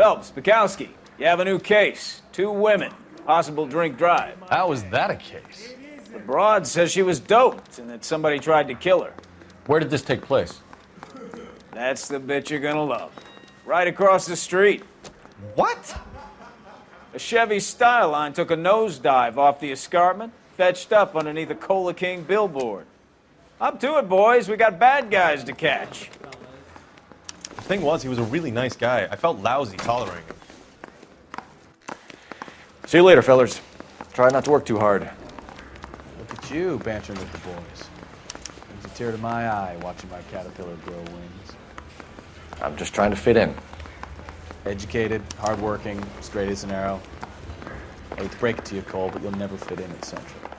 Phelps, Bukowski, you have a new case. 2 women, possible drink drive. How is that a case? The broad says she was doped and that somebody tried to kill her. Where did this take place? That's the bit you're gonna love. Right across the street. What? A Chevy Styline took a nosedive off the escarpment, fetched up underneath a Cola King billboard. Up to it, boys. We got bad guys to catch. The thing was, he was a really nice guy. I felt lousy tolerating him. See you later, fellers. Try not to work too hard. Look at you bantering with the boys. Brings a tear to my eye watching my caterpillar grow wings. I'm just trying to fit in. Educated, hardworking, straight as an arrow. I hate to break it to you, Cole, but you'll never fit in at Central.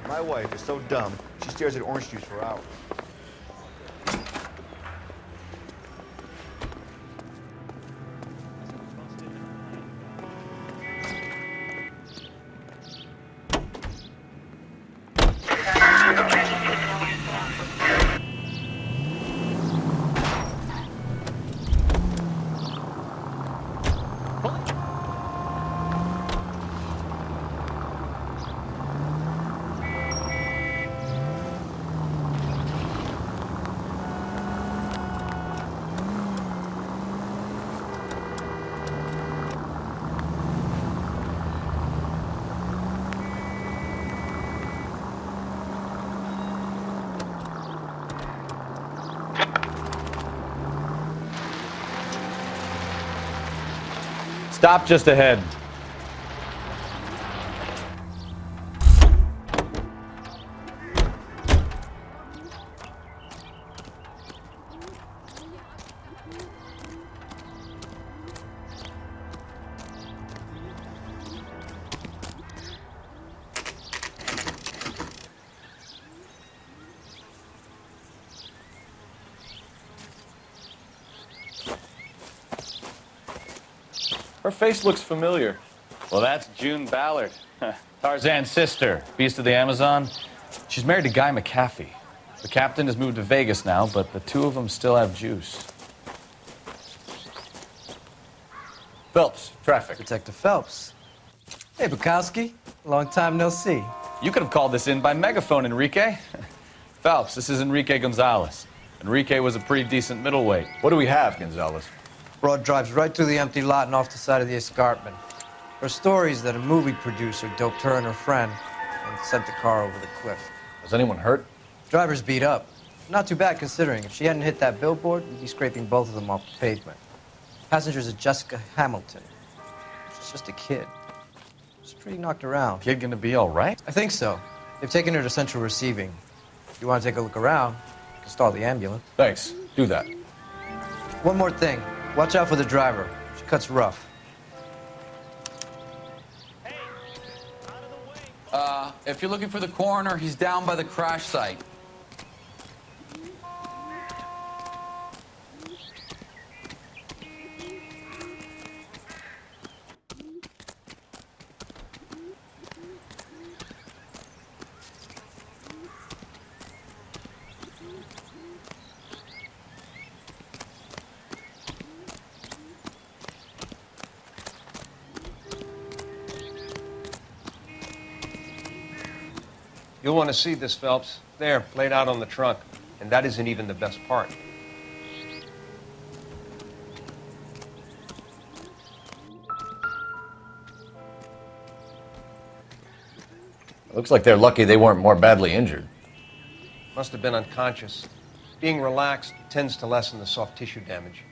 My wife is so dumb, she stares at orange juice for hours. Stop just ahead. Her face looks familiar. Well, that's June Ballard, Tarzan's sister, beast of the Amazon. She's married to Guy McAfee. The captain has moved to Vegas now, but the 2 of them still have juice. Phelps, traffic. Detective Phelps. Hey, Bukowski. Long time no see. You could have called this in by megaphone, Enrique. Phelps, this is Enrique Gonzalez. Enrique was a pretty decent middleweight. What do we have, Gonzalez? Broad drives right through the empty lot and off the side of the escarpment. Her story is that a movie producer doped her and her friend and sent the car over the cliff. Was anyone hurt? Driver's beat up. Not too bad considering. If she hadn't hit that billboard, we'd be scraping both of them off the pavement. Passenger's a Jessica Hamilton. She's just a kid. She's pretty knocked around. Kid gonna be all right? I think so. They've taken her to central receiving. If you want to take a look around, you can stall the ambulance. Thanks. Do that. One more thing. Watch out for the driver. She cuts rough. If you're looking for the coroner, he's down by the crash site. You'll want to see this, Phelps. There, laid out on the trunk. And that isn't even the best part. Looks like they're lucky they weren't more badly injured. Must have been unconscious. Being relaxed tends to lessen the soft tissue damage.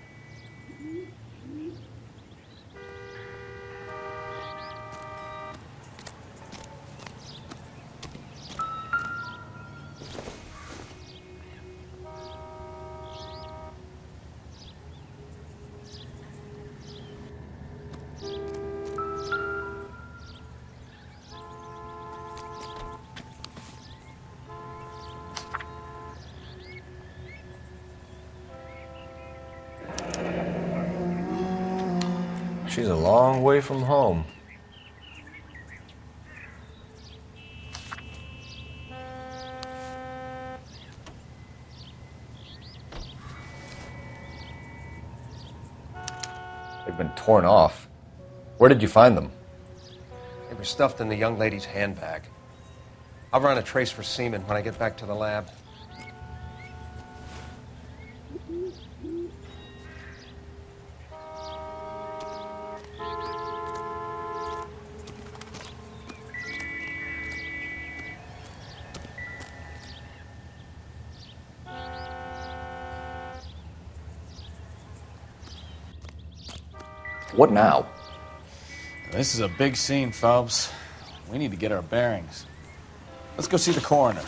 She's a long way from home. They've been torn off. Where did you find them? They were stuffed in the young lady's handbag. I'll run a trace for semen when I get back to the lab. What now? This is a big scene, Phelps. We need to get our bearings. Let's go see the coroner.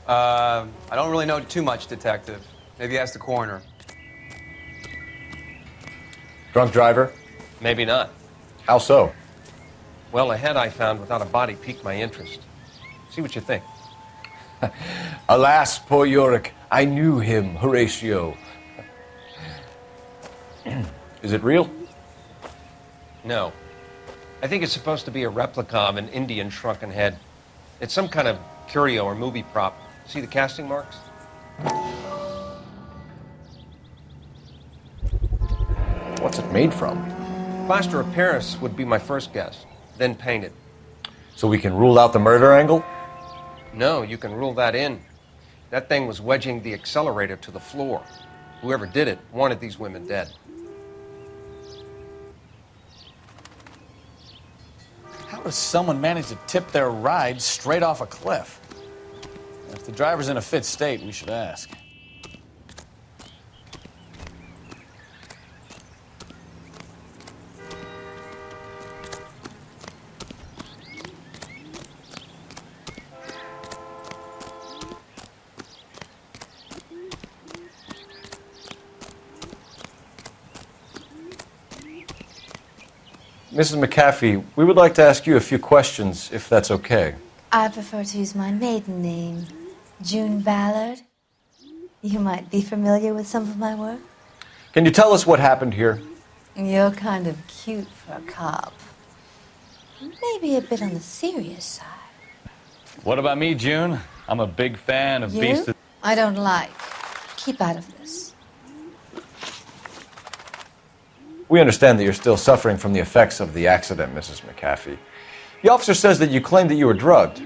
I don't really know too much, Detective. Maybe ask the coroner. Drunk driver? Maybe not. How so? Well, the head I found without a body piqued my interest. See what you think. Alas, poor Yorick, I knew him, Horatio. Is it real? No. I think it's supposed to be a replica of an Indian shrunken head. It's some kind of curio or movie prop. See the casting marks? What's it made from? Plaster of Paris would be my first guess, then painted. So we can rule out the murder angle? No, you can rule that in. That thing was wedging the accelerator to the floor. Whoever did it wanted these women dead. How does someone manage to tip their ride straight off a cliff? If the driver's in a fit state, we should ask. Mrs. McAfee, we would like to ask you a few questions, if that's okay. I prefer to use my maiden name, June Ballard. You might be familiar with some of my work. Can you tell us what happened here? You're kind of cute for a cop. Maybe a bit on the serious side. What about me, June? I'm a big fan of You? Beast of... I don't like. Keep out of this. We understand that you're still suffering from the effects of the accident, Mrs. McAfee. The officer says that you claimed that you were drugged.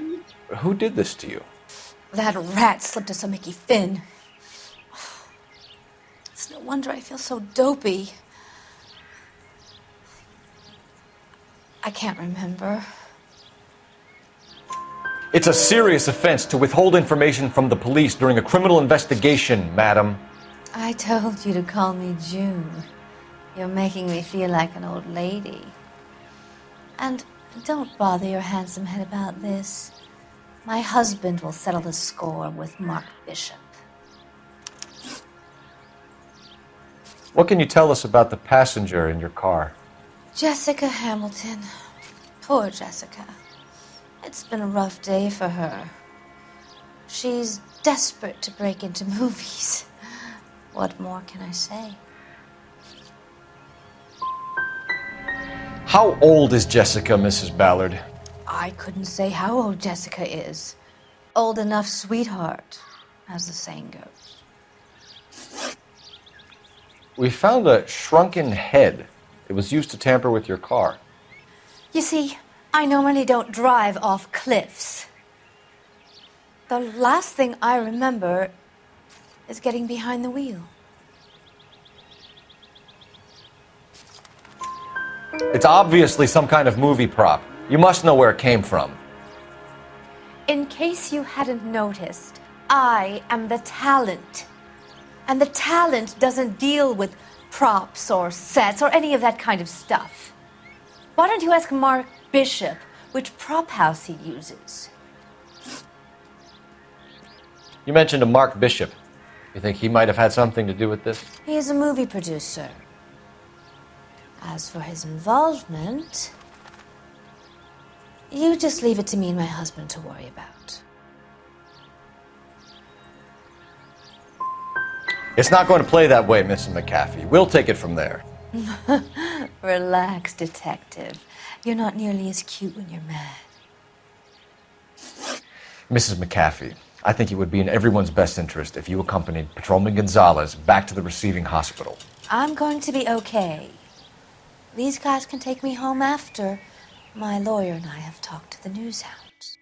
Who did this to you? That rat slipped us a Mickey Finn. It's no wonder I feel so dopey. I can't remember. It's a serious offense to withhold information from the police during a criminal investigation, madam. I told you to call me June. You're making me feel like an old lady. And don't bother your handsome head about this. My husband will settle the score with Mark Bishop. What can you tell us about the passenger in your car? Jessica Hamilton. Poor Jessica. It's been a rough day for her. She's desperate to break into movies. What more can I say? How old is Jessica, Mrs. Ballard? I couldn't say how old Jessica is. Old enough, sweetheart, as the saying goes. We found a shrunken head. It was used to tamper with your car. You see, I normally don't drive off cliffs. The last thing I remember is getting behind the wheel. It's obviously some kind of movie prop. You must know where it came from. In case you hadn't noticed, I am the talent. And the talent doesn't deal with props or sets or any of that kind of stuff. Why don't you ask Mark Bishop which prop house he uses? You mentioned a Mark Bishop. You think he might have had something to do with this? He is a movie producer. As for his involvement, you just leave it to me and my husband to worry about. It's not going to play that way, Mrs. McAfee. We'll take it from there. Relax, detective. You're not nearly as cute when you're mad. Mrs. McAfee, I think it would be in everyone's best interest if you accompanied Patrolman Gonzalez back to the receiving hospital. I'm going to be okay. These guys can take me home after my lawyer and I have talked to the news hounds.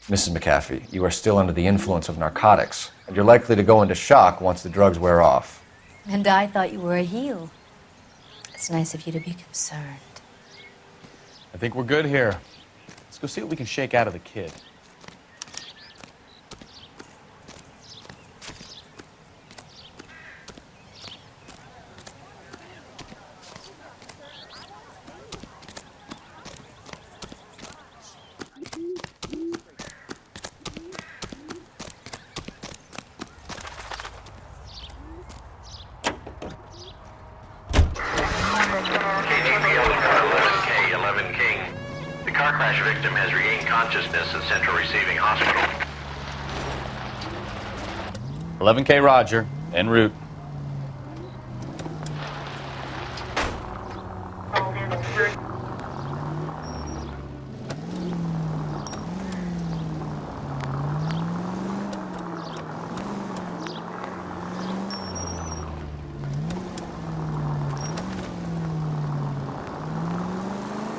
Mrs. McAfee, you are still under the influence of narcotics, and you're likely to go into shock once the drugs wear off. And I thought you were a heel. It's nice of you to be concerned. I think we're good here. Let's go see what we can shake out of the kid. Victim has regained consciousness at Central Receiving Hospital. 11K Roger, en route.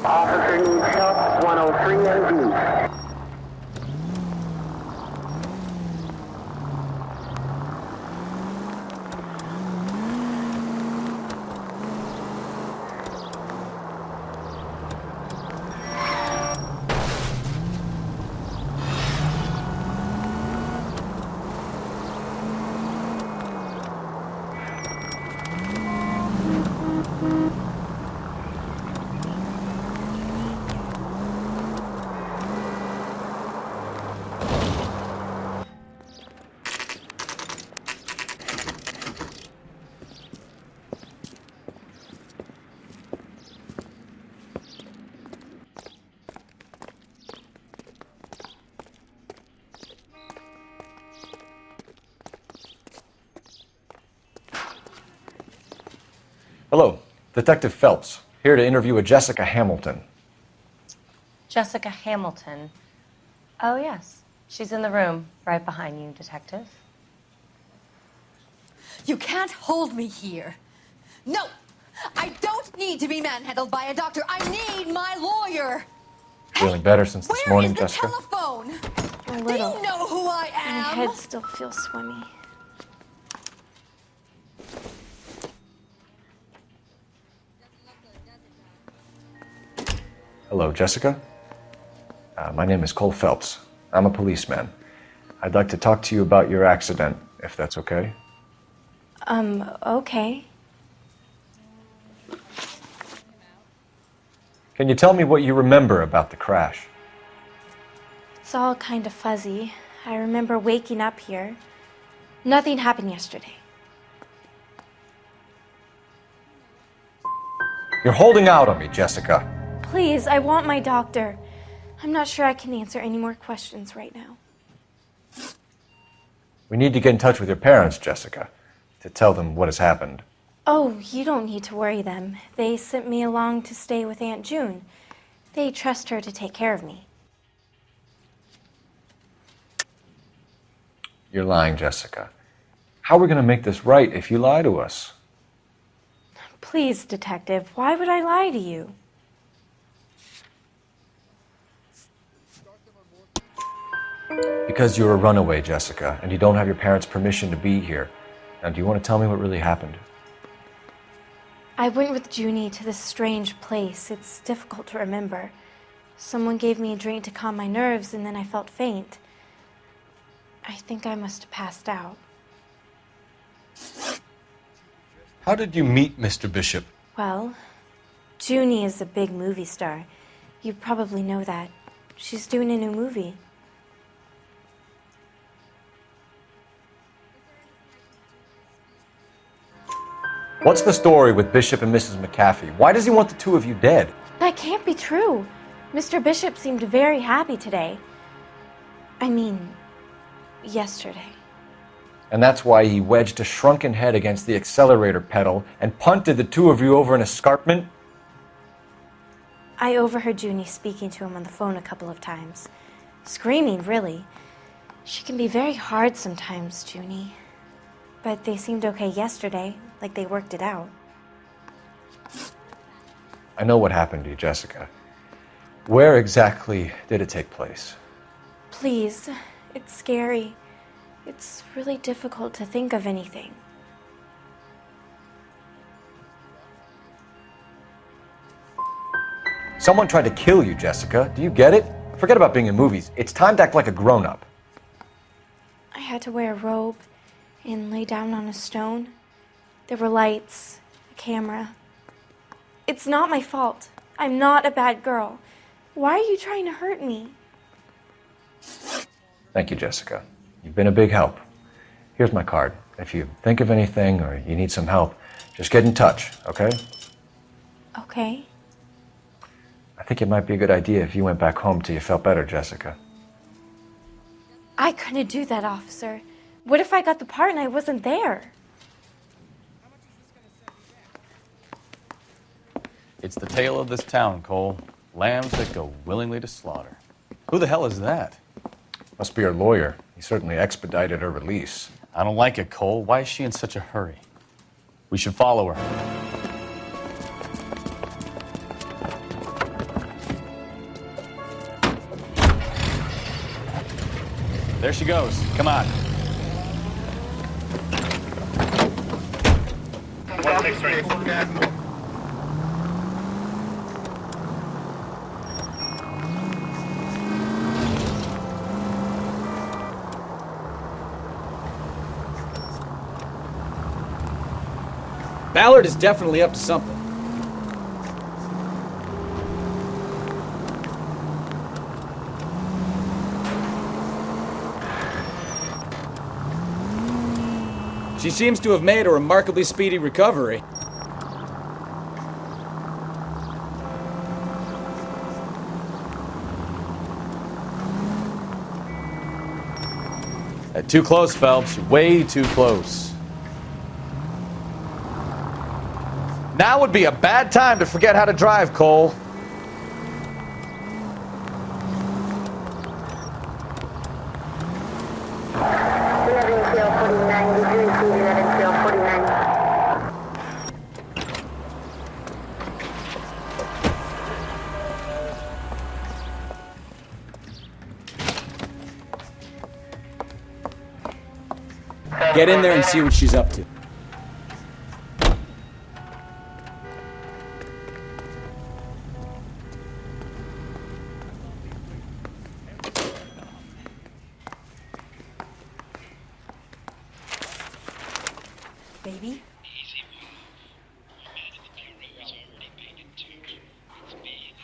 Officer needs help, 103 MD. Hello, Detective Phelps, here to interview a Jessica Hamilton. Jessica Hamilton. Oh, yes. She's in the room, right behind you, Detective. You can't hold me here. No! I don't need to be manhandled by a doctor. I need my lawyer. Feeling better since this morning, Jessica? Where is the telephone? A little. Do you know who I am? My head still feels swimmy. Hello, Jessica. My name is Cole Phelps. I'm a policeman. I'd like to talk to you about your accident, if that's okay. Okay. Can you tell me what you remember about the crash? It's all kind of fuzzy. I remember waking up here. Nothing happened yesterday. You're holding out on me, Jessica. Please, I want my doctor. I'm not sure I can answer any more questions right now. We need to get in touch with your parents, Jessica, to tell them what has happened. Oh, you don't need to worry them. They sent me along to stay with Aunt June. They trust her to take care of me. You're lying, Jessica. How are we going to make this right if you lie to us? Please, Detective, why would I lie to you? Because you're a runaway, Jessica, and you don't have your parents' permission to be here. Now, do you want to tell me what really happened? I went with Junie to this strange place. It's difficult to remember. Someone gave me a drink to calm my nerves, and then I felt faint. I think I must have passed out. How did you meet Mr. Bishop? Well, Junie is a big movie star. You probably know that. She's doing a new movie. What's the story with Bishop and Mrs. McAfee? Why does he want the two of you dead? That can't be true. Mr. Bishop seemed very happy today. I mean, yesterday. And that's why he wedged a shrunken head against the accelerator pedal and punted the two of you over an escarpment? I overheard Junie speaking to him on the phone a couple of times. Screaming, really. She can be very hard sometimes, Junie. But they seemed okay yesterday, like they worked it out. I know what happened to you, Jessica. Where exactly did it take place? Please, it's scary. It's really difficult to think of anything. Someone tried to kill you, Jessica. Do you get it? Forget about being in movies. It's time to act like a grown-up. I had to wear a robe and lay down on a stone. There were lights, a camera. It's not my fault. I'm not a bad girl. Why are you trying to hurt me? Thank you, Jessica. You've been a big help. Here's my card. If you think of anything or you need some help, just get in touch, okay? Okay. I think it might be a good idea if you went back home till you felt better, Jessica. I couldn't do that, officer. What if I got the part and I wasn't there? It's the tale of this town, Cole. Lambs that go willingly to slaughter. Who the hell is that? Must be her lawyer. He certainly expedited her release. I don't like it, Cole. Why is she in such a hurry? We should follow her. There she goes. Come on. Ballard is definitely up to something. She seems to have made a remarkably speedy recovery. Too close, Phelps. Way too close. Now would be a bad time to forget how to drive, Cole. Get in there and see what she's up to. Baby?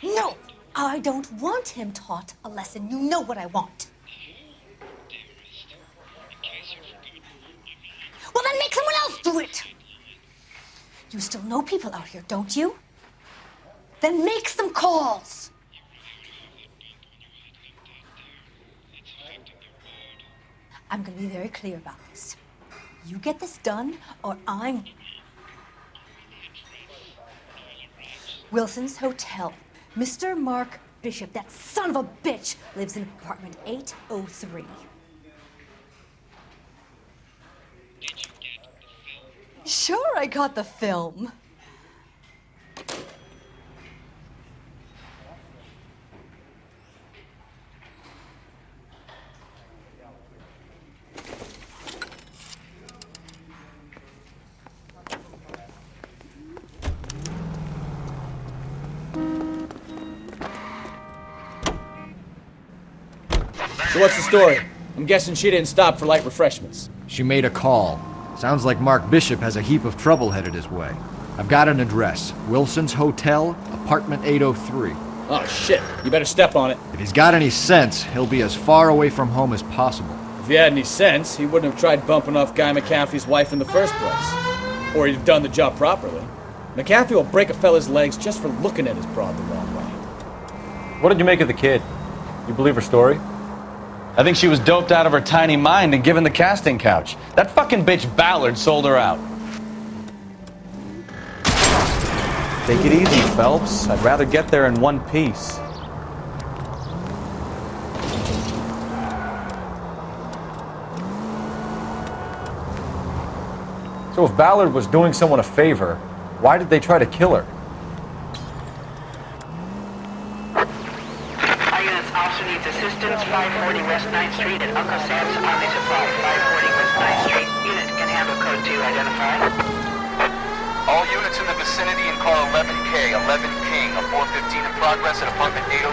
No! I don't want him taught a lesson. You know what I want. Well, then make someone else do it! You still know people out here, don't you? Then make some calls! I'm gonna be very clear about this. You get this done, or I'm... Wilson's Hotel. Mr. Mark Bishop, that son of a bitch, lives in apartment 803. Sure, I got the film. So what's the story? I'm guessing she didn't stop for light refreshments. She made a call. Sounds like Mark Bishop has a heap of trouble headed his way. I've got an address. Wilson's Hotel, apartment 803. Oh, shit. You better step on it. If he's got any sense, he'll be as far away from home as possible. If he had any sense, he wouldn't have tried bumping off Guy McAfee's wife in the first place. Or he'd have done the job properly. McAfee will break a fella's legs just for looking at his broad the wrong way. What did you make of the kid? You believe her story? I think she was doped out of her tiny mind and given the casting couch. That fucking bitch Ballard sold her out. Take it easy, Phelps. I'd rather get there in one piece. So if Ballard was doing someone a favor, why did they try to kill her? Our units also needs assistance. 540 West 9th Street at Uncle Sam's Army Supply. 540 West 9th Street. Unit can handle code 2 identified. All units in the vicinity in car 11K, 11 King, a 415 in progress at apartment 803,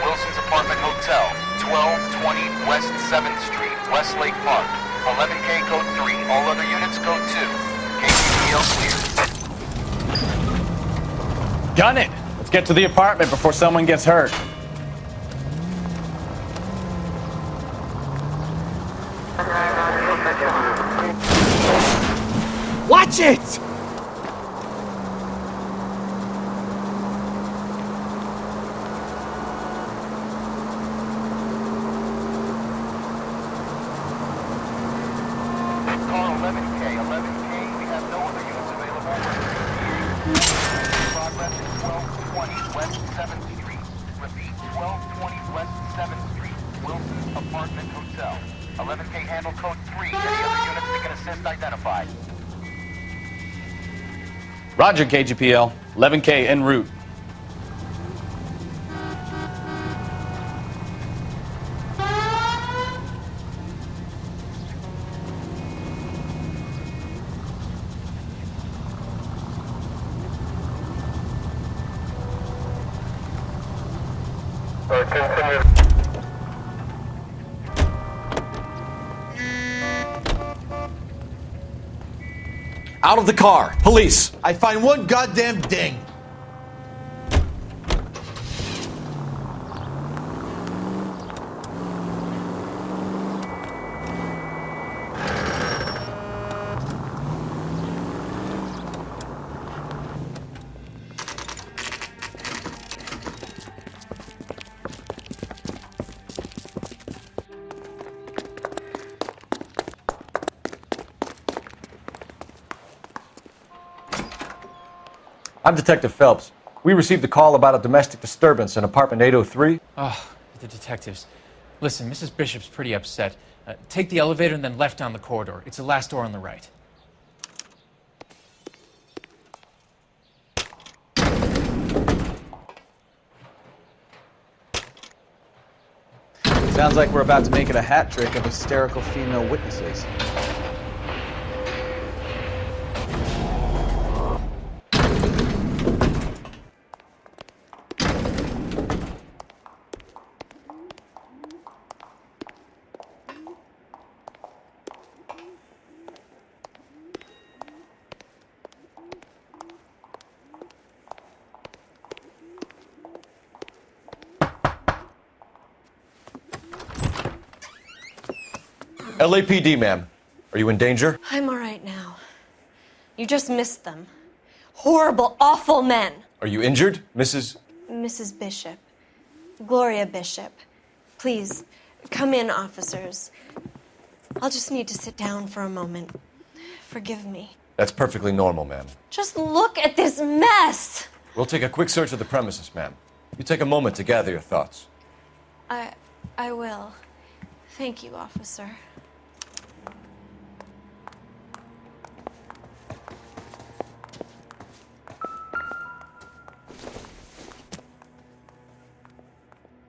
Wilson's Apartment Hotel, 1220 West 7th Street, Westlake Park. 11K code 3, all other units code 2. KPL clear. Gun it! Let's get to the apartment before someone gets hurt. Watch it! Car 11K, 11K, we have no other units available. Progress is 1220 West 7th Street. Repeat, 1220 West 7th Street, Wilson's Apartment Hotel. 11K handle code 3. Any other units that can assist identified. Roger, KGPL. 11K en route. Out of the car! Police! I find one goddamn ding. I'm Detective Phelps. We received a call about a domestic disturbance in apartment 803. Oh, the detectives. Listen, Mrs. Bishop's pretty upset. Take the elevator and then left down the corridor. It's the last door on the right. Sounds like we're about to make it a hat trick of hysterical female witnesses. LAPD, ma'am. Are you in danger? I'm all right now. You just missed them. Horrible, awful men. Are you injured, Mrs.? Mrs. Bishop. Gloria Bishop. Please, come in, officers. I'll just need to sit down for a moment. Forgive me. That's perfectly normal, ma'am. Just look at this mess! We'll take a quick search of the premises, ma'am. You take a moment to gather your thoughts. I will. Thank you, officer.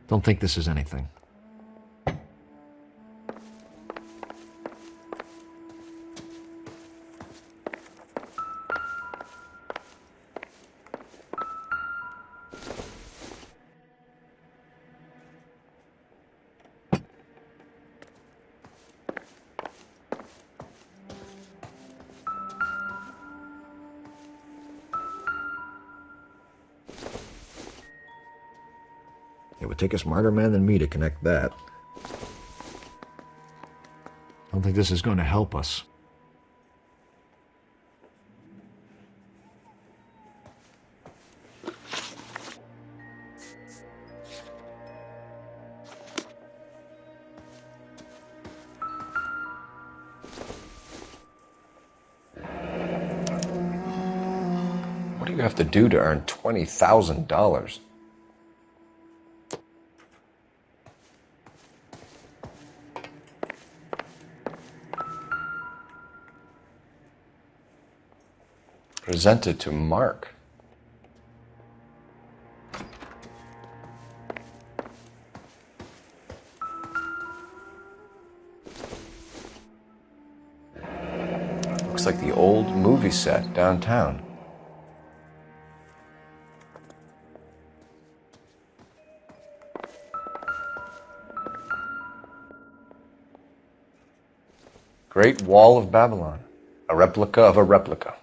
Don't think this is anything. It would take a smarter man than me to connect that. Don't think this is going to help us. you have to do to earn $20,000? Presented to Mark. Looks like the old movie set downtown. Great Wall of Babylon. A replica of a replica.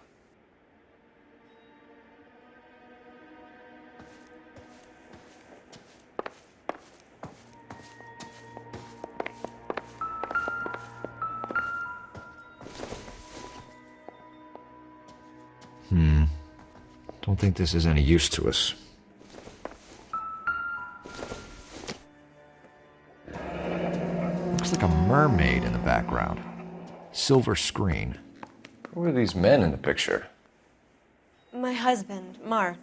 Don't think this is any use to us. Looks like a mermaid in the background. Silver screen. Who are these men in the picture? My husband, Mark,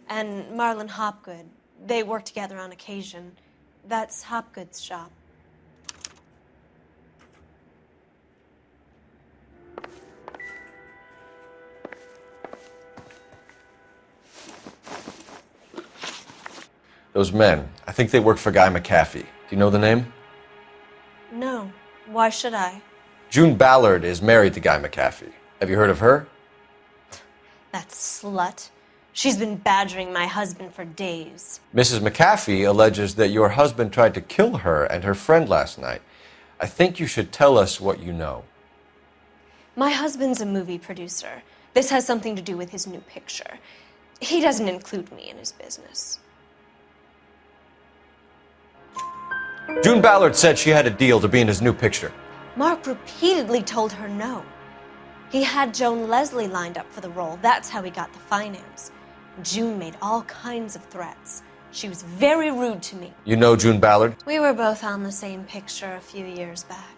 and Marlon Hopgood. They work together on occasion. That's Hopgood's shop. Those men, I think they work for Guy McAfee. Do you know the name? No. Why should I? June Ballard is married to Guy McAfee. Have you heard of her? That slut. She's been badgering my husband for days. Mrs. McAfee alleges that your husband tried to kill her and her friend last night. I think you should tell us what you know. My husband's a movie producer. This has something to do with his new picture. He doesn't include me in his business. June Ballard said she had a deal to be in his new picture. Mark repeatedly told her no. He had Joan Leslie lined up for the role. That's how he got the finance. June made all kinds of threats. She was very rude to me. You know June Ballard? We were both on the same picture a few years back.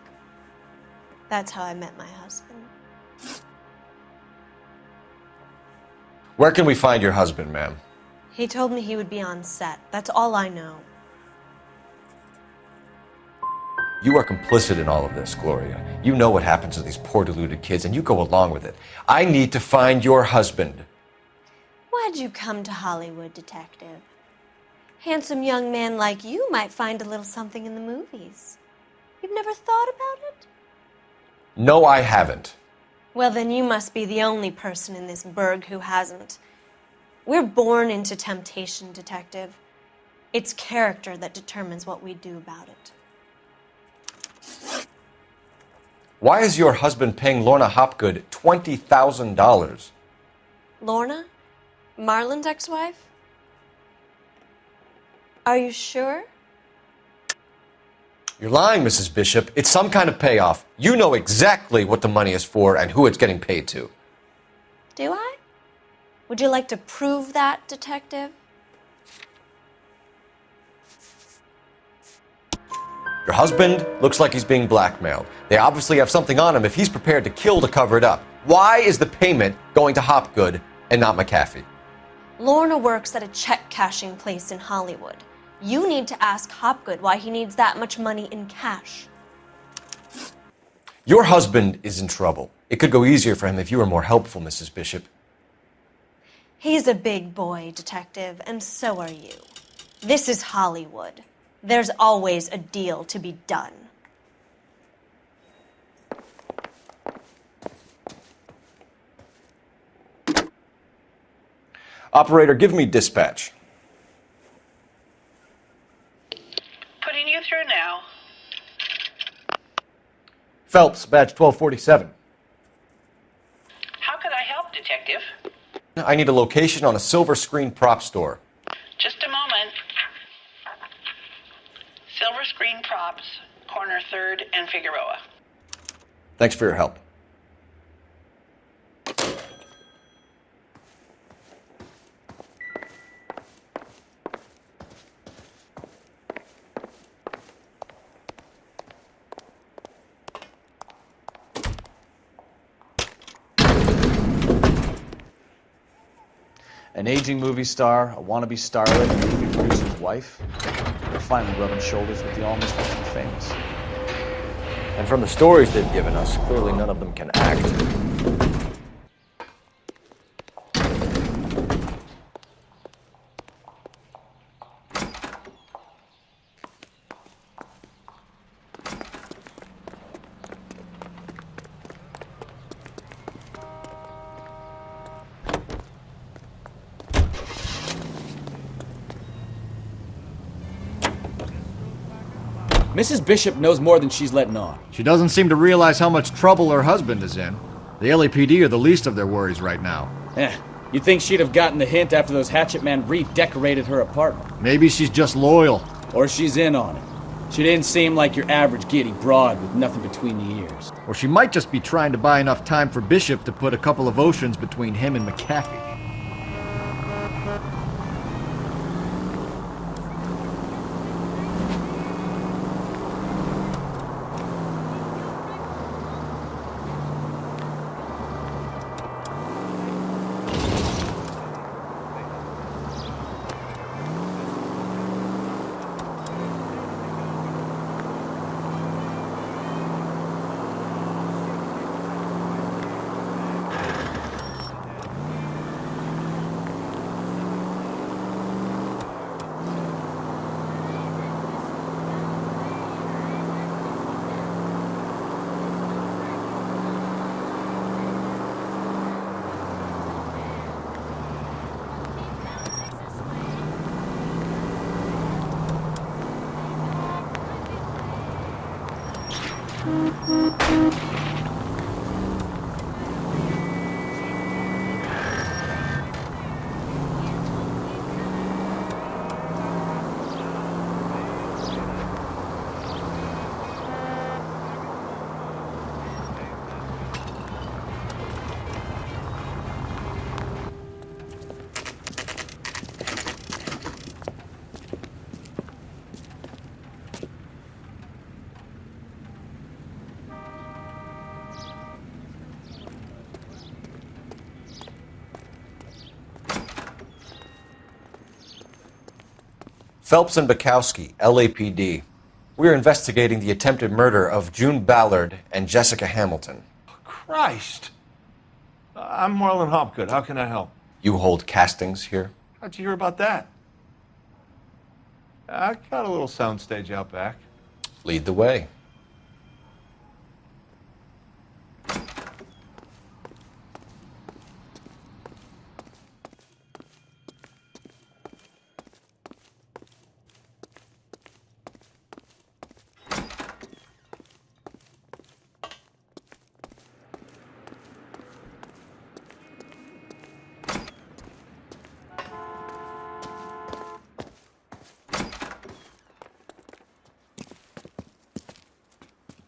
That's how I met my husband. Where can we find your husband, ma'am? He told me he would be on set. That's all I know. You are complicit in all of this, Gloria. You know what happens to these poor deluded kids, and you go along with it. I need to find your husband. Why'd you come to Hollywood, detective? Handsome young man like you might find a little something in the movies. You've never thought about it? No, I haven't. Well, then you must be the only person in this burg who hasn't. We're born into temptation, detective. It's character that determines what we do about it. Why is your husband paying Lorna Hopgood $20,000? Lorna? Marlon's ex-wife? Are you sure? You're lying, Mrs. Bishop. It's some kind of payoff. You know exactly what the money is for and who it's getting paid to. Do I? Would you like to prove that, detective? Your husband looks like he's being blackmailed. They obviously have something on him if he's prepared to kill to cover it up. Why is the payment going to Hopgood and not McAfee? Lorna works at a check-cashing place in Hollywood. You need to ask Hopgood why he needs that much money in cash. Your husband is in trouble. It could go easier for him if you were more helpful, Mrs. Bishop. He's a big boy, detective, and so are you. This is Hollywood. There's always a deal to be done. Operator, give me dispatch. Putting you through now. Phelps, badge 1247. How could I help, Detective? I need a location on a silver screen prop store. Just a moment. Silver Screen Props, corner 3rd and Figueroa. Thanks for your help. aging movie star, a wannabe starlet, and a movie producer's wife. They're finally rubbing shoulders with the almost ultra famous. And from the stories they've given us, clearly none of them can act. Mrs. Bishop knows more than she's letting on. She doesn't seem to realize how much trouble her husband is in. The LAPD are the least of their worries right now. You'd think she'd have gotten the hint after those hatchet men redecorated her apartment. Maybe she's just loyal. Or she's in on it. She didn't seem like your average giddy broad with nothing between the ears. Or she might just be trying to buy enough time for Bishop to put a couple of oceans between him and McAfee. Phelps and Bukowski, LAPD. We are investigating the attempted murder of June Ballard and Jessica Hamilton. Christ. I'm Marlon Hopgood. How can I help? You hold castings here? How'd you hear about that? I got a little soundstage out back. Lead the way.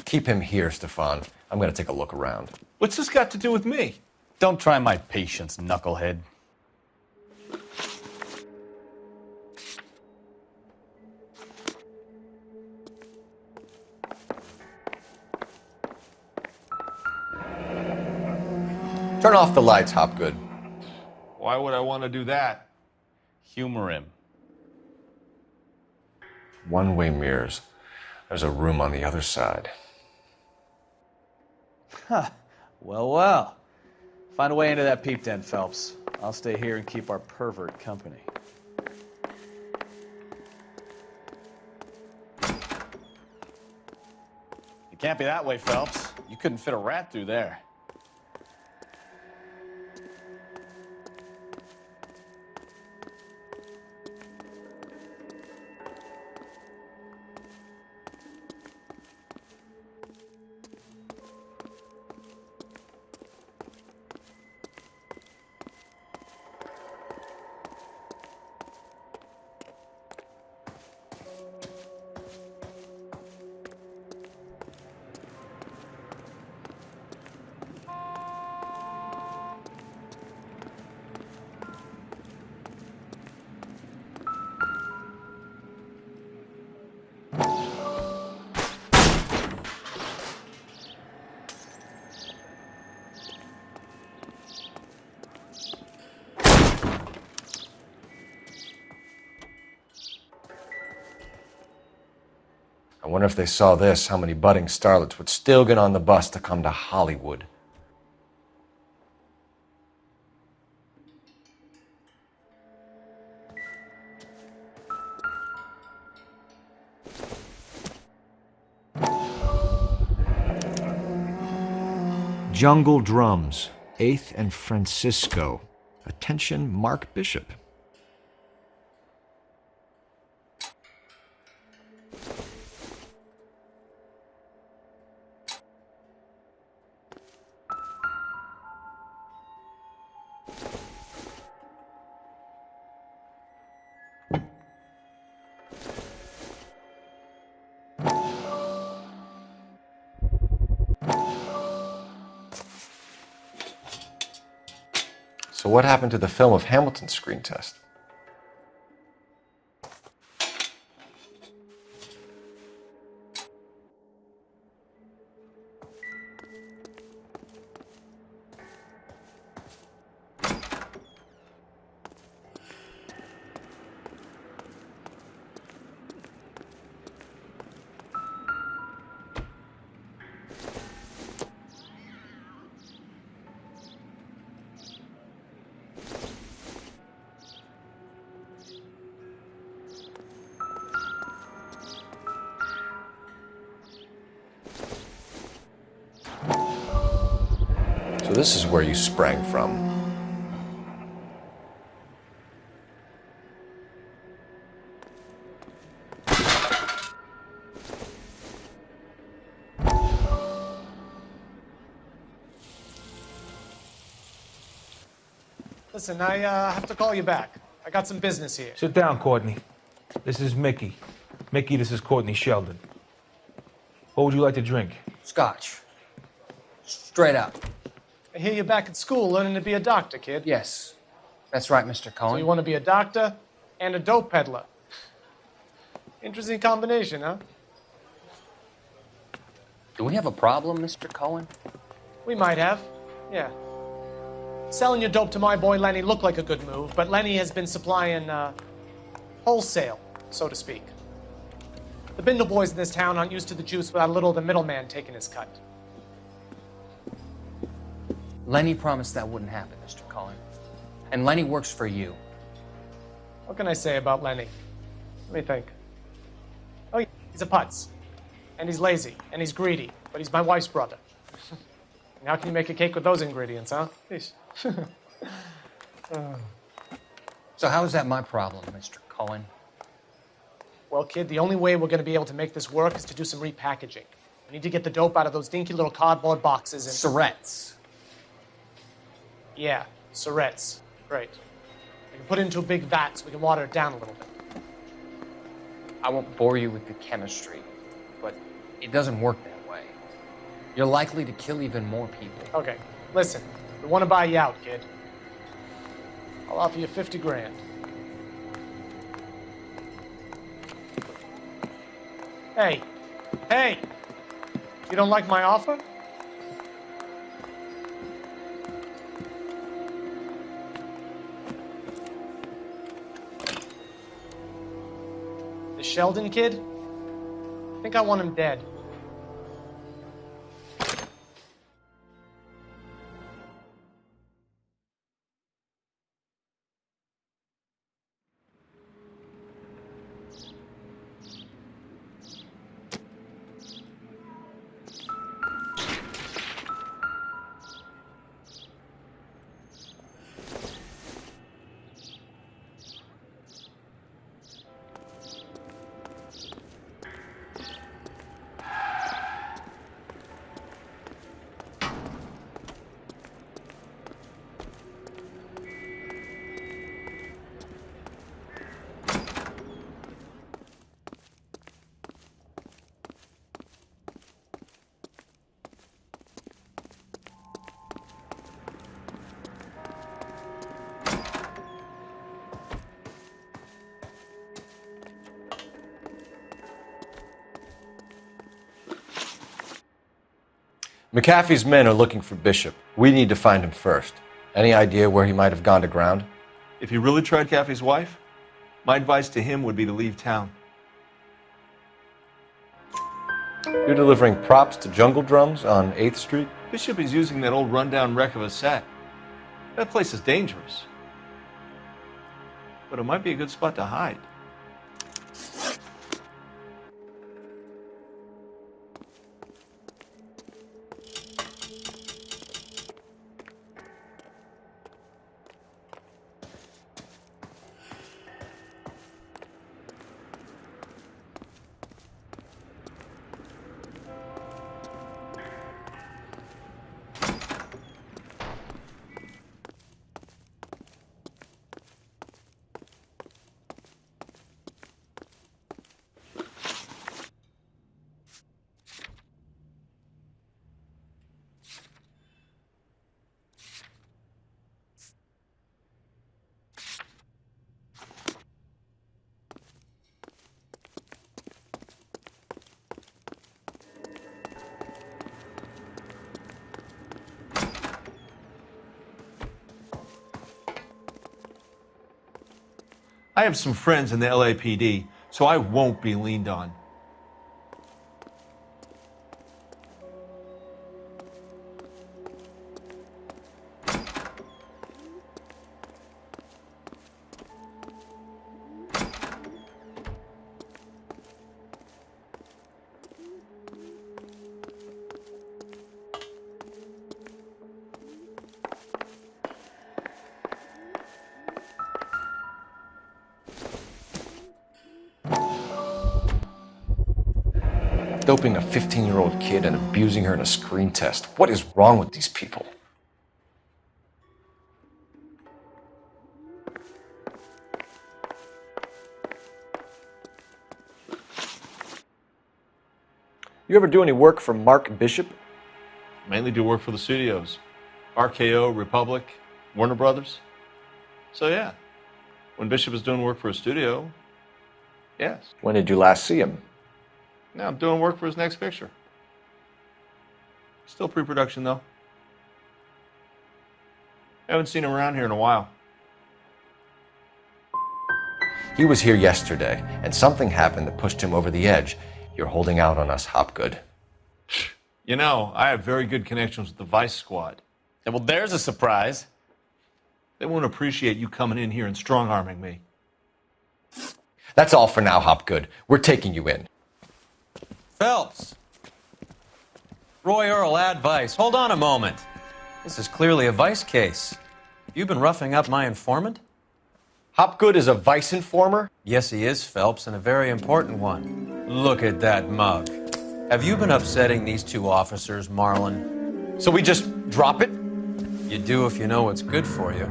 Keep him here, Stefan. I'm going to take a look around. What's this got to do with me? Don't try my patience, knucklehead. Turn off the lights, Hopgood. Why would I want to do that? Humor him. One-way mirrors. There's a room on the other side. Huh. Well. Find a way into that peep den, Phelps. I'll stay here and keep our pervert company. It can't be that way, Phelps. You couldn't fit a rat through there. I wonder if they saw this, how many budding starlets would still get on the bus to come to Hollywood. Jungle Drums, 8th and Francisco. Attention, Mark Bishop. So what happened to the film of Hamilton's screen test? So this is where you sprang from. Listen, I have to call you back. I got some business here. Sit down, Courtney. This is Mickey. Mickey, this is Courtney Sheldon. What would you like to drink? Scotch. Straight out. I hear you're back at school learning to be a doctor, kid. Yes. That's right, Mr. Cohen. So you want to be a doctor and a dope peddler. Interesting combination, huh? Do we have a problem, Mr. Cohen? We might have, yeah. Selling your dope to my boy Lenny looked like a good move, but Lenny has been supplying, wholesale, so to speak. The Bindle boys in this town aren't used to the juice without a little of the middleman taking his cut. Lenny promised that wouldn't happen, Mr. Cohen. And Lenny works for you. What can I say about Lenny? Let me think. Oh, yeah, he's a putz. And he's lazy. And he's greedy. But he's my wife's brother. And how can you make a cake with those ingredients, huh? Please. So how is that my problem, Mr. Cohen? Well, kid, the only way we're going to be able to make this work is to do some repackaging. We need to get the dope out of those dinky little cardboard boxes and... Surrettes. Yeah, Surrettes. Great. We can put it into a big vat so we can water it down a little bit. I won't bore you with the chemistry, but it doesn't work that way. You're likely to kill even more people. Okay, listen. We want to buy you out, kid. I'll offer you 50 grand. Hey. Hey! You don't like my offer? The Sheldon kid? I think I want him dead. McAfee's men are looking for Bishop. We need to find him first. Any idea where he might have gone to ground? If he really tried Caffey's wife, my advice to him would be to leave town. You're delivering props to Jungle Drums on 8th Street? Bishop is using that old rundown wreck of a set. That place is dangerous. But it might be a good spot to hide. I have some friends in the LAPD, so I won't be leaned on. Doping a 15-year-old kid and abusing her in a screen test. What is wrong with these people? You ever do any work for Mark Bishop? Mainly do work for the studios. RKO, Republic, Warner Brothers. So yeah, when Bishop is doing work for a studio, yes. When did you last see him? Now I'm doing work for his next picture. Still pre-production though. Haven't seen him around here in a while. He was here yesterday, and something happened that pushed him over the edge. You're holding out on us, Hopgood. You know, I have very good connections with the Vice Squad. Yeah, well, there's a surprise. They won't appreciate you coming in here and strong-arming me. That's all for now, Hopgood. We're taking you in. Phelps! Roy Earl, ad vice. Hold on a moment. This is clearly a vice case. You've been roughing up my informant? Hopgood is a vice informer? Yes, he is, Phelps, and a very important one. Look at that mug. Have you been upsetting these two officers, Marlon? So we just drop it? You do if you know what's good for you.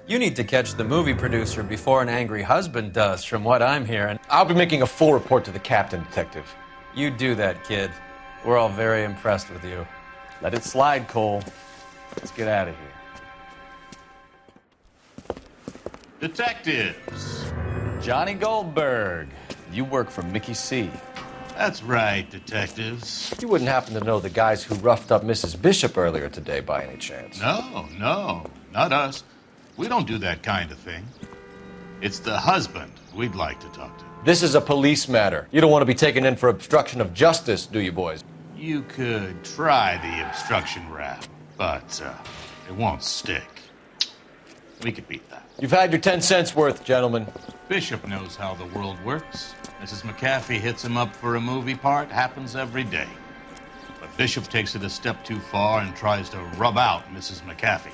You need to catch the movie producer before an angry husband does, from what I'm hearing. I'll be making a full report to the captain, Detective. You do that, kid. We're all very impressed with you. Let it slide, Cole. Let's get out of here. Detectives. Johnny Goldberg. You work for Mickey C. That's right, detectives. You wouldn't happen to know the guys who roughed up Mrs. Bishop earlier today by any chance? No, not us. We don't do that kind of thing. It's the husband we'd like to talk to. This is a police matter. You don't want to be taken in for obstruction of justice, do you, boys? You could try the obstruction rap, but it won't stick. We could beat that. You've had your 10 cents worth, gentlemen. Bishop knows how the world works. Mrs. McAfee hits him up for a movie part. Happens every day. But Bishop takes it a step too far and tries to rub out Mrs. McAfee.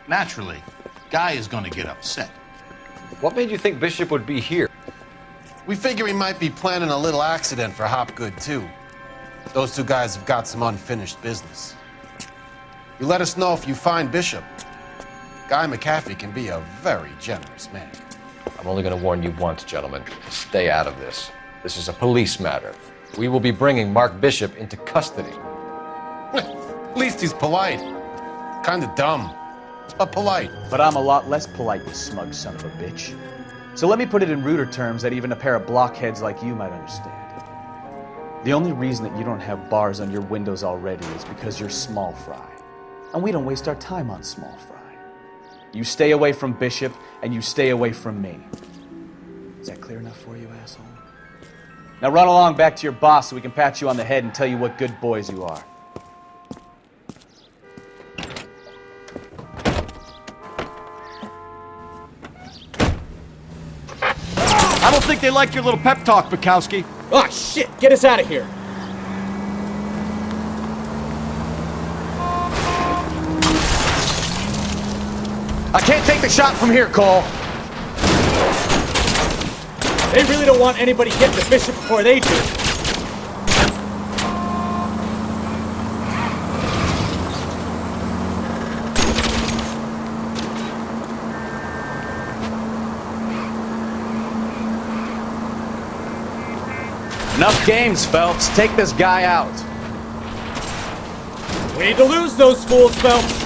Naturally, Guy is going to get upset. What made you think Bishop would be here? We figure he might be planning a little accident for Hopgood, too. Those two guys have got some unfinished business. You let us know if you find Bishop. Guy McAfee can be a very generous man. I'm only going to warn you once, gentlemen. Stay out of this. This is a police matter. We will be bringing Mark Bishop into custody. At least he's polite. Kind of dumb, but polite. But I'm a lot less polite, you smug son of a bitch. So let me put it in ruder terms that even a pair of blockheads like you might understand. The only reason that you don't have bars on your windows already is because you're small fry. And we don't waste our time on small fry. You stay away from Bishop, and you stay away from me. Is that clear enough for you, asshole? Now run along back to your boss so we can pat you on the head and tell you what good boys you are. I don't think they like your little pep talk, Bukowski. Oh, shit! Get us out of here! I can't take the shot from here, Cole. They really don't want anybody getting the Bishop before they do. Enough games, Phelps. Take this guy out. We need to lose those fools, Phelps.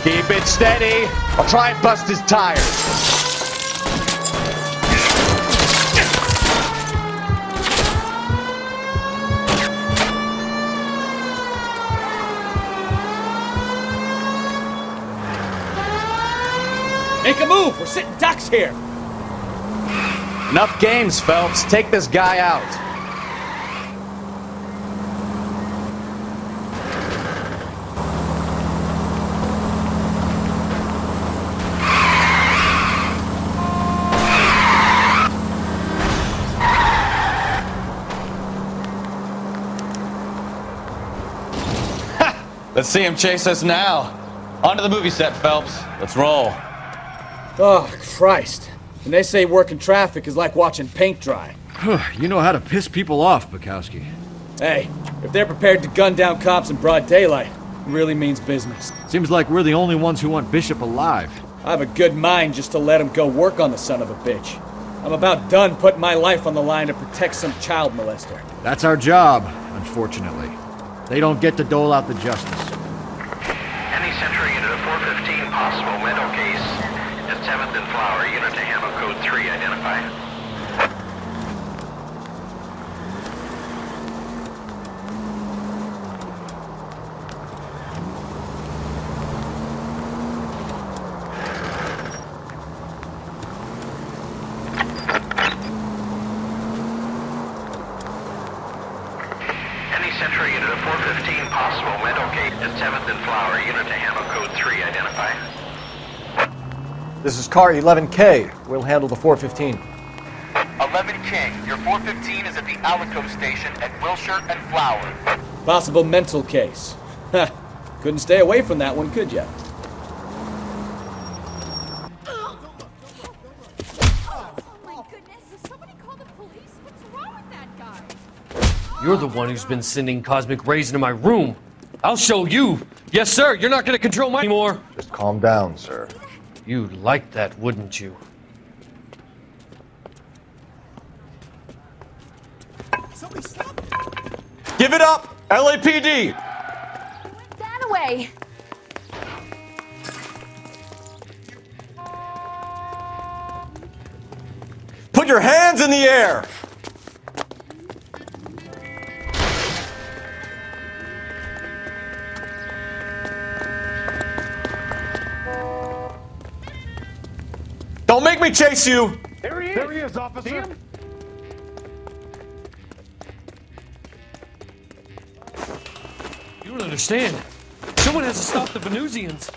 Keep it steady. I'll try and bust his tires. Make a move. We're sitting ducks here. Enough games, Phelps. Take this guy out. Let's see him chase us now. Onto the movie set, Phelps. Let's roll. Oh, Christ. When they say working traffic is like watching paint dry. You know how to piss people off, Bukowski. Hey, if they're prepared to gun down cops in broad daylight, it really means business. Seems like we're the only ones who want Bishop alive. I have a good mind just to let him go work on the son of a bitch. I'm about done putting my life on the line to protect some child molester. That's our job, unfortunately. They don't get to dole out the justice. Any Central unit of 415 possible mental case at 7th and Flower. Unit to handle code 3 identified. Any Central unit of 415 possible mental case at 7th and Flower. Unit to handle code 3 identified. This is car 11K. We'll handle the 415. 11 King, your 415 is at the Elgato station at Wilshire and Flower. Possible mental case. Ha! Couldn't stay away from that one, could ya? You're the one who's been sending cosmic rays into my room. I'll show you. Yes, sir. You're not going to control my anymore. Just calm down, sir. You'd like that, wouldn't you? Give it up, LAPD! That away. Put your hands in the air! Don't make me chase you! There he is, officer. You don't understand. Someone has to stop the Venusians.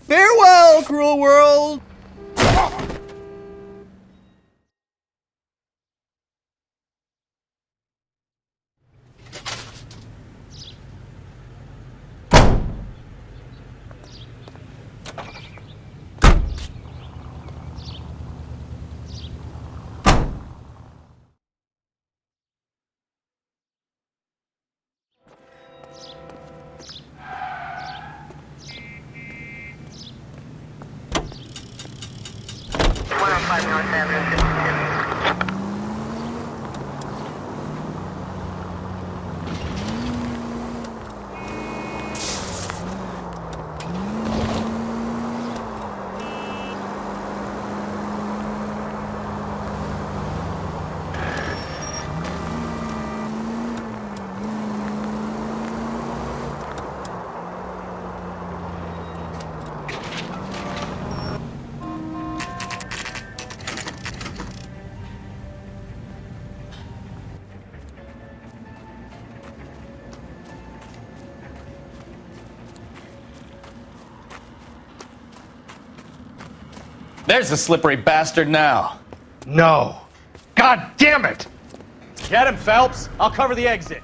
Farewell, cruel world! 105 North Avenue, 52. There's the slippery bastard now. No. God damn it! Get him, Phelps. I'll cover the exit.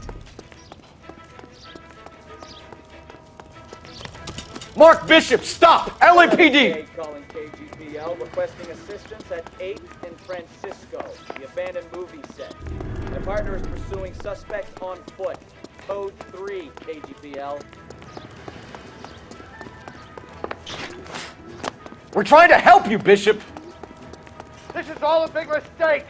Mark Bishop, stop! LAPD! Calling KGPL, requesting assistance at 8th and Francisco, the abandoned movie set. My partner is pursuing suspect on foot. Code 3, KGPL. We're trying to help you, Bishop! This is all a big mistake!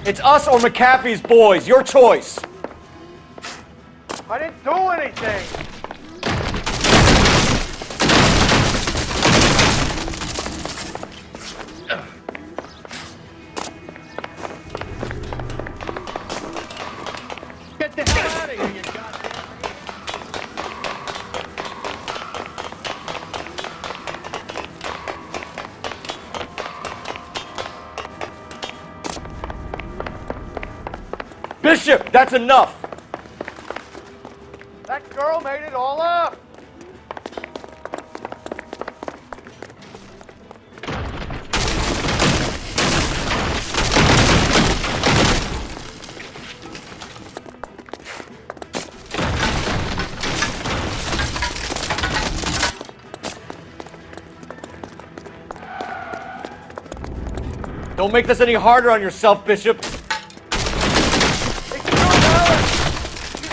It's us or McAfee's boys, your choice! I didn't do anything! Get the hell out of here, you goddamn... Bishop, that's enough! That girl made it all up! Don't make this any harder on yourself, Bishop. She's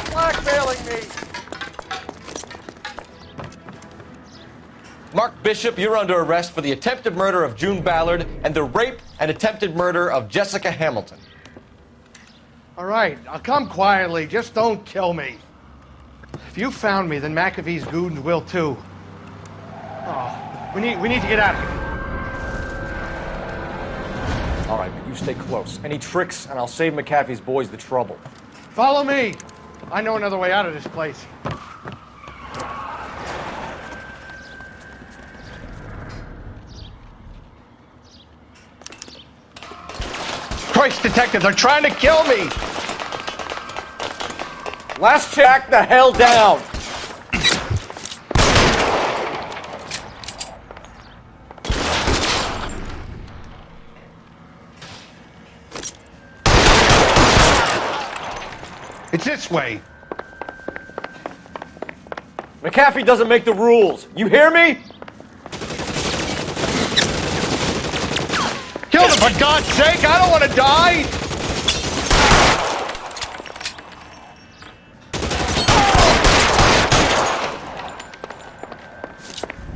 blackmailing me! Mark Bishop, you're under arrest for the attempted murder of June Ballard and the rape and attempted murder of Jessica Hamilton. All right, I'll come quietly. Just don't kill me. If you found me, then McAfee's goons will too. Oh, we need to get out of here. All right, but you stay close. Any tricks, and I'll save McAfee's boys the trouble. Follow me. I know another way out of this place. Christ, detectives are trying to kill me! Last check, the hell down! It's this way. McAfee doesn't make the rules. You hear me? Kill them, for God's sake! I don't want to die!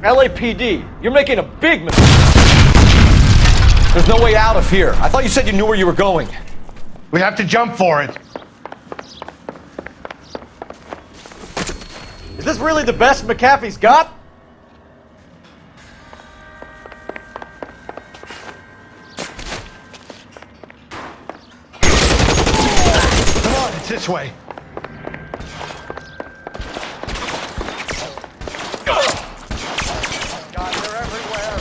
LAPD, you're making a big mistake. There's no way out of here. I thought you said you knew where you were going. We have to jump for it. Is this really the best McAfee's got? Come on, it's this way. God, they're everywhere.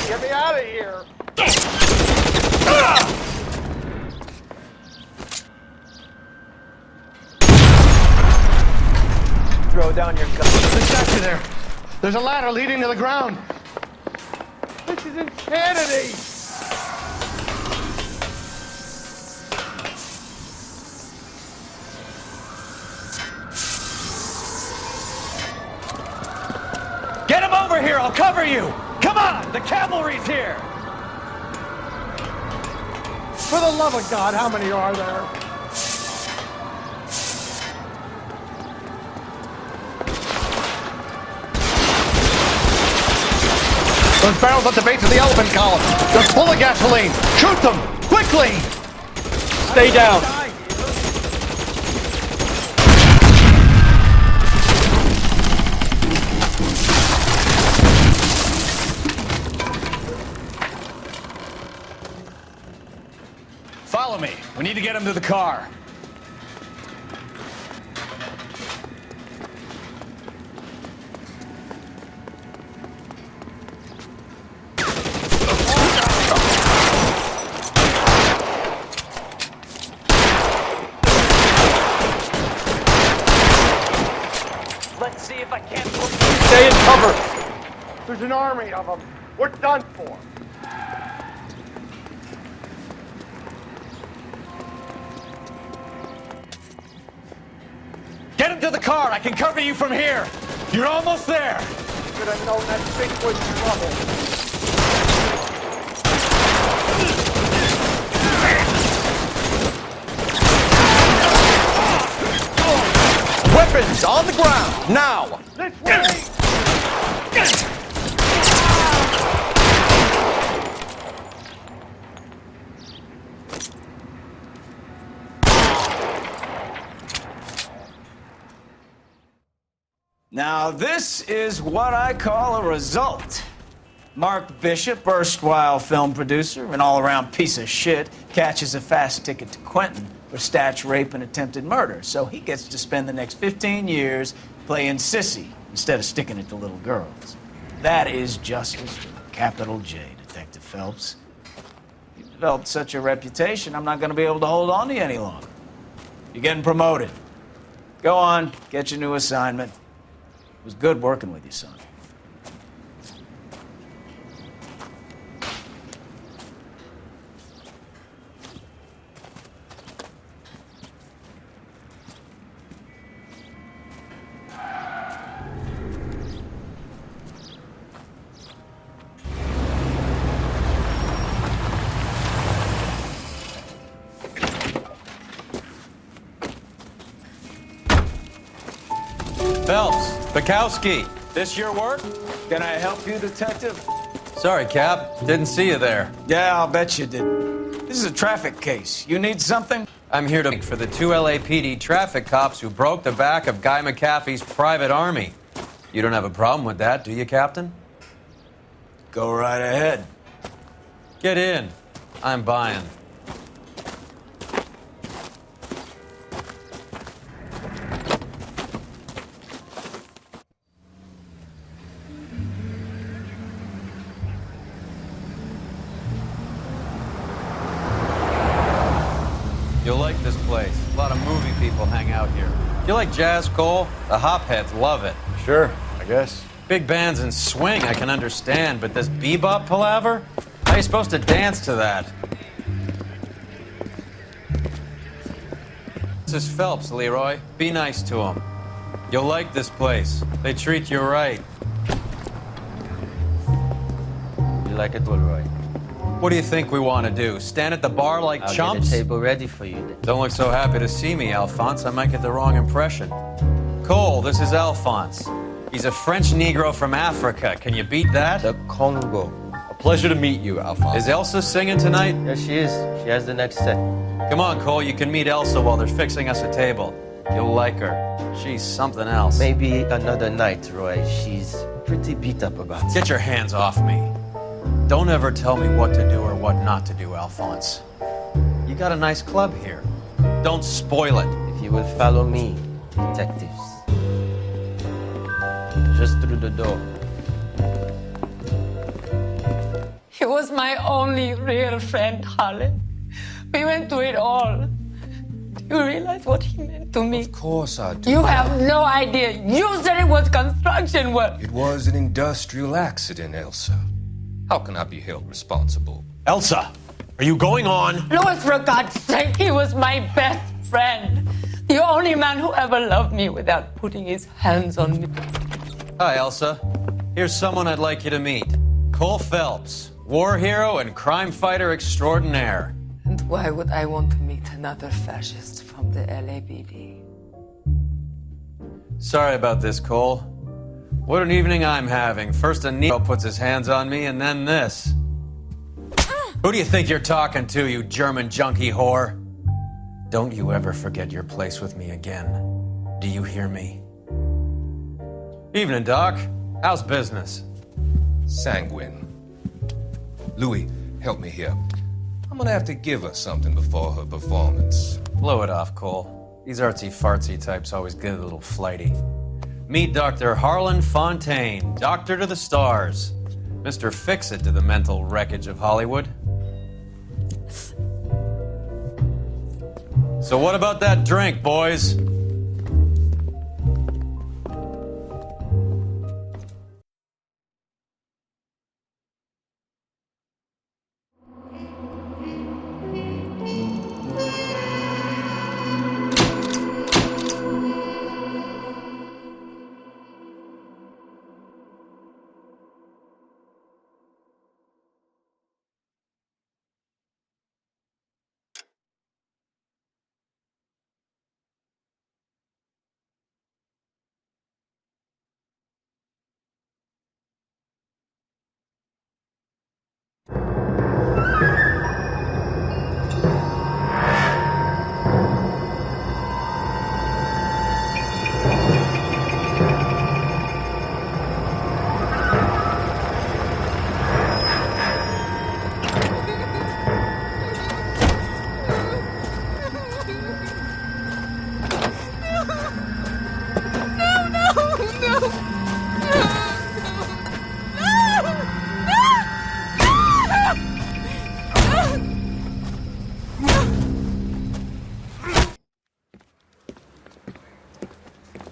Get me out of here! Throw down your gun. Somebody's got you there. There's a ladder leading to the ground. This is insanity! Get him over here, I'll cover you! Come on, the cavalry's here! For the love of God, how many are there? Those barrels at the base of the elephant column. They're full of gasoline. Shoot them! Quickly! Stay down. Follow me. We need to get him to the car. Let's see if I can't... Stay in cover. There's an army of them. We're done for. Get him to the car. I can cover you from here. You're almost there. Should have known that thing was trouble. Weapons on the ground, now! This way! Now, this is what I call a result. Mark Bishop, erstwhile film producer, an all-around piece of shit, catches a fast ticket to Quentin for statch rape and attempted murder, so he gets to spend the next 15 years playing sissy instead of sticking it to little girls. That is justice with a capital J, Detective Phelps. You've developed such a reputation, I'm not going to be able to hold on to you any longer. You're getting promoted. Go on, get your new assignment. It was good working with you, son. Phelps, Bukowski, this your work? Can I help you, Detective? Sorry, Cap. Didn't see you there. Yeah, I'll bet you did. This is a traffic case. You need something? I'm here to for the 2 LAPD traffic cops who broke the back of Guy McAfee's private army. You don't have a problem with that, do you, Captain? Go right ahead. Get in. I'm buying. You'll like this place. A lot of movie people hang out here. You like jazz, Cole? The hopheads love it. Sure, I guess. Big bands and swing, I can understand, but this bebop palaver? How are you supposed to dance to that? This is Phelps, Leroy. Be nice to him. You'll like this place. They treat you right. You like it, Leroy? What do you think we want to do? Stand at the bar like I'll chumps? get a table ready for you then. Don't look so happy to see me, Alphonse. I might get the wrong impression. Cole, this is Alphonse. He's a French Negro from Africa. Can you beat that? The Congo. A pleasure to meet you, Alphonse. Is Elsa singing tonight? Yes, she is. She has the next set. Come on, Cole. You can meet Elsa while they're fixing us a table. You'll like her. She's something else. Maybe another night, Roy. She's pretty beat up about it. Get your hands off me. Don't ever tell me what to do or what not to do, Alphonse. You got a nice club here. Don't spoil it. If you will follow me, detectives. Just through the door. He was my only real friend, Harlan. We went through it all. You realize what he meant to me? Of course I do. You have no idea. You said it was construction work. It was an industrial accident, Elsa. How can I be held responsible? Elsa, are you going on? Louis, for God's sake, he was my best friend. The only man who ever loved me without putting his hands on me. Hi, Elsa. Here's someone I'd like you to meet. Cole Phelps, war hero and crime fighter extraordinaire. And why would I want to meet another fascist from the LAPD? Sorry about this, Cole. What an evening I'm having. First a Neo puts his hands on me, and then this. Who do you think you're talking to, you German junkie whore? Don't you ever forget your place with me again. Do you hear me? Evening, Doc. How's business? Sanguine. Louis, help me here. I'm gonna have to give her something before her performance. Blow it off, Cole. These artsy-fartsy types always get a little flighty. Meet Dr. Harlan Fontaine, doctor to the stars. Mr. Fix-It to the mental wreckage of Hollywood. So what about that drink, boys?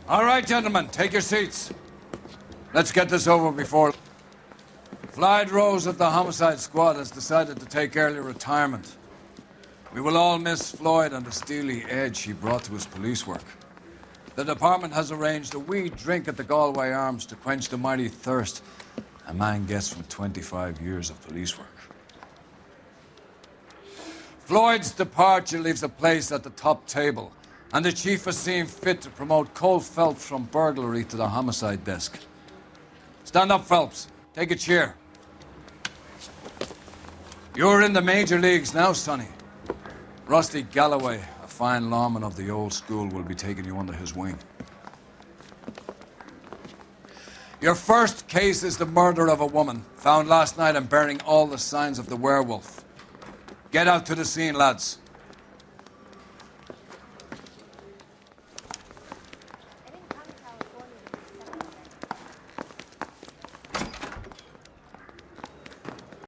All right, gentlemen, take your seats. Let's get this over before... Clyde Rose of the Homicide Squad has decided to take early retirement. We will all miss Floyd and the steely edge he brought to his police work. The department has arranged a wee drink at the Galway Arms to quench the mighty thirst a man gets from 25 years of police work. Floyd's departure leaves a place at the top table, and the chief has seen fit to promote Cole Phelps from burglary to the homicide desk. Stand up, Phelps. Take a chair. You're in the major leagues now, Sonny. Rusty Galloway, a fine lawman of the old school, will be taking you under his wing. Your first case is the murder of a woman, found last night and bearing all the signs of the werewolf. Get out to the scene, lads.